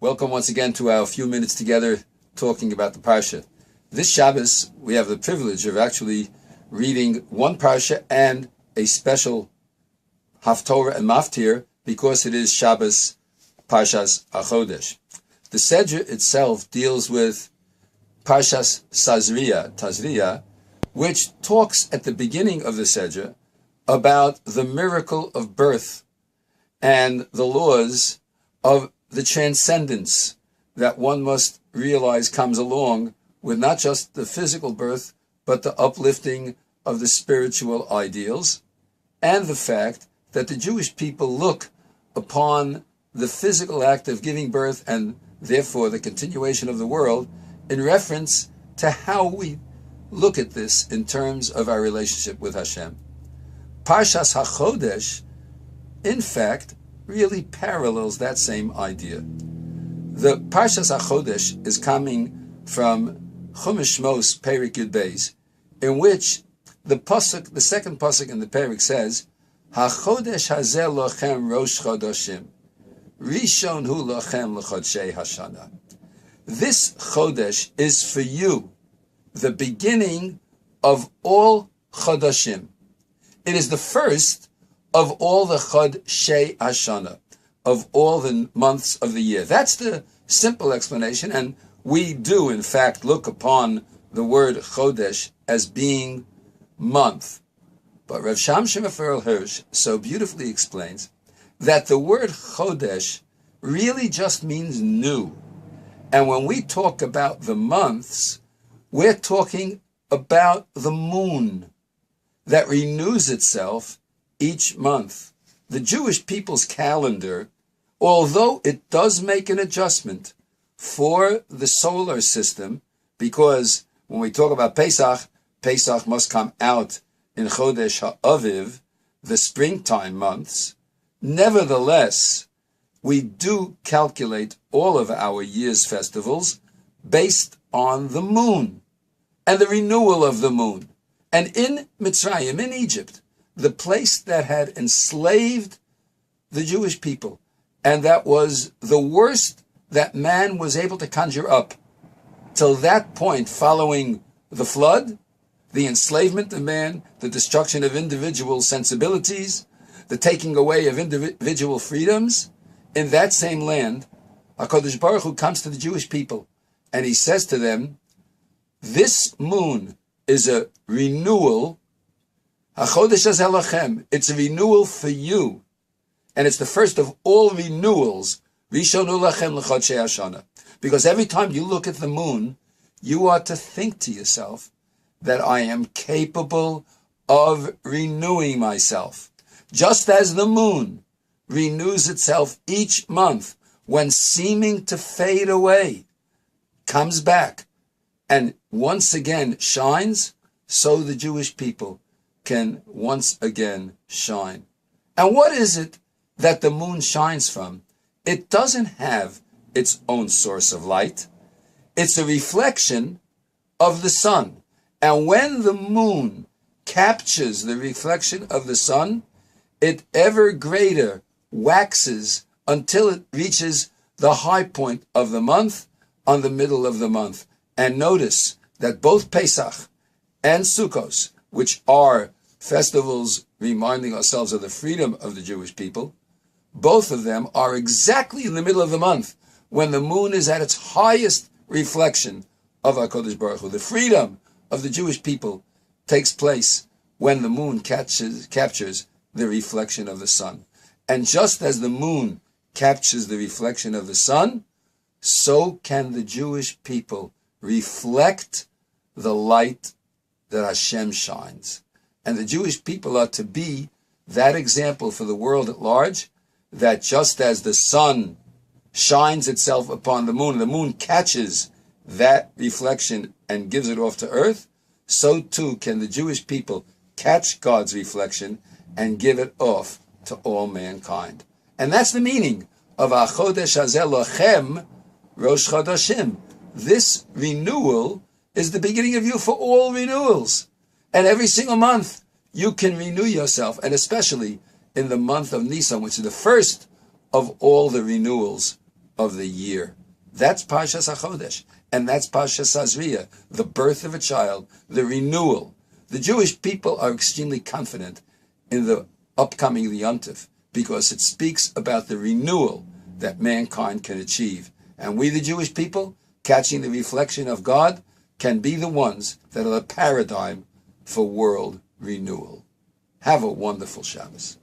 Welcome once again to our few minutes together talking about the Parsha. This Shabbos, we have the privilege of actually reading one Parsha and a special Haftorah and Maftir because it is Shabbos Parshas HaChodesh. The Sedra itself deals with Parshas Tazria, which talks at the beginning of the Sedra about the miracle of birth and the laws of the transcendence that one must realize comes along with not just the physical birth, but the uplifting of the spiritual ideals, and the fact that the Jewish people look upon the physical act of giving birth and therefore the continuation of the world in reference to how we look at this in terms of our relationship with Hashem. Parshas HaChodesh, in fact, really parallels that same idea. The Parshas HaChodesh is coming from Chumash Shmos Perik Yud Beis, in which the second pasuk in the Perik says, HaChodesh hazeh lochem rosh chodashim, rishon hu lochem l'chodshei hashana. This Chodesh is for you the beginning of all chodashim. It is the first of all the Chodshei Hashana, of all the months of the year. That's the simple explanation, and we do, in fact, look upon the word Chodesh as being month. But Rav Shamshon Raphael Hirsch so beautifully explains that the word Chodesh really just means new. And when we talk about the months, we're talking about the moon that renews itself each month. The Jewish people's calendar, although it does make an adjustment for the solar system, because when we talk about Pesach, Pesach must come out in Chodesh HaAviv, the springtime months. Nevertheless, we do calculate all of our year's festivals based on the moon and the renewal of the moon. And in Mitzrayim, in Egypt, the place that had enslaved the Jewish people, and that was the worst that man was able to conjure up till that point following the flood, the enslavement of man, the destruction of individual sensibilities, the taking away of individual freedoms. In that same land, HaKadosh Baruch Hu comes to the Jewish people and he says to them, this moon is a renewal. HaChodesh hazeh lochem, it's a renewal for you. And it's the first of all renewals, rishon hu lochem l'chodshei hashana. Because every time you look at the moon, you are to think to yourself that I am capable of renewing myself. Just as the moon renews itself each month when seeming to fade away, comes back, and once again shines, so the Jewish people can once again shine. And what is it that the moon shines from? It doesn't have its own source of light. It's a reflection of the sun. And when the moon captures the reflection of the sun, it ever greater waxes until it reaches the high point of the month on the middle of the month. And notice that both Pesach and Sukkos, which are festivals reminding ourselves of the freedom of the Jewish people, both of them are exactly in the middle of the month when the moon is at its highest reflection of HaKadosh Baruch Hu. The freedom of the Jewish people takes place when the moon captures the reflection of the sun. And just as the moon captures the reflection of the sun, so can the Jewish people reflect the light that Hashem shines. And the Jewish people are to be that example for the world at large, that just as the sun shines itself upon the moon catches that reflection and gives it off to earth, so too can the Jewish people catch God's reflection and give it off to all mankind. And that's the meaning of HaChodesh hazeh lochem rosh chodashim. This renewal is the beginning of you for all renewals. And every single month you can renew yourself, and especially in the month of Nisan, which is the first of all the renewals of the year. That's Parshas HaChodesh, and that's Parshas Tazria, the birth of a child, the renewal. The Jewish people are extremely confident in the upcoming Yom Tov because it speaks about the renewal that mankind can achieve. And we, the Jewish people, catching the reflection of God, can be the ones that are the paradigm for world renewal. Have a wonderful Shabbos.